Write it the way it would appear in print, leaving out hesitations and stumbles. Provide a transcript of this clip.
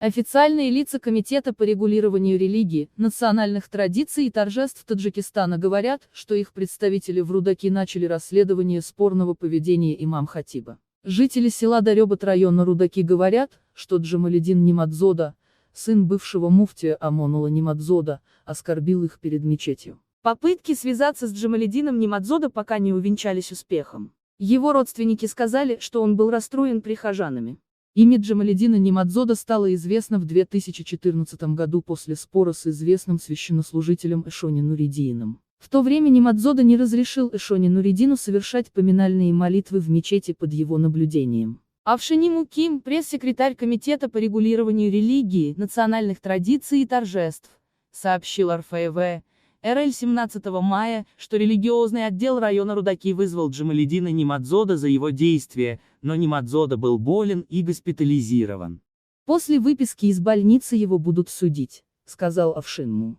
Официальные лица Комитета по регулированию религии, национальных традиций и торжеств Таджикистана говорят, что их представители в Рудаки начали расследование спорного поведения имам-хатиба. Жители села Дарёбат района Рудаки говорят, что Джамалидин Немадзода, сын бывшего муфтия Амонула Немадзода, оскорбил их перед мечетью. Попытки связаться с Джамалидином Немадзода пока не увенчались успехом. Его родственники сказали, что он был расстроен прихожанами. Имя Джамалидина Немадзода стало известно в 2014 году после спора с известным священнослужителем Эшони Нуридиином. В то время Немадзода не разрешил Эшони Нуридину совершать поминальные молитвы в мечети под его наблюдением. Авшини Муким, пресс-секретарь Комитета по регулированию религии, национальных традиций и торжеств, сообщил РФВ, РЛ 17 мая, что религиозный отдел района Рудаки вызвал Джамалидина Немадзода за его действия, но Немадзода был болен и госпитализирован. После выписки из больницы его будут судить, сказал Авшинму.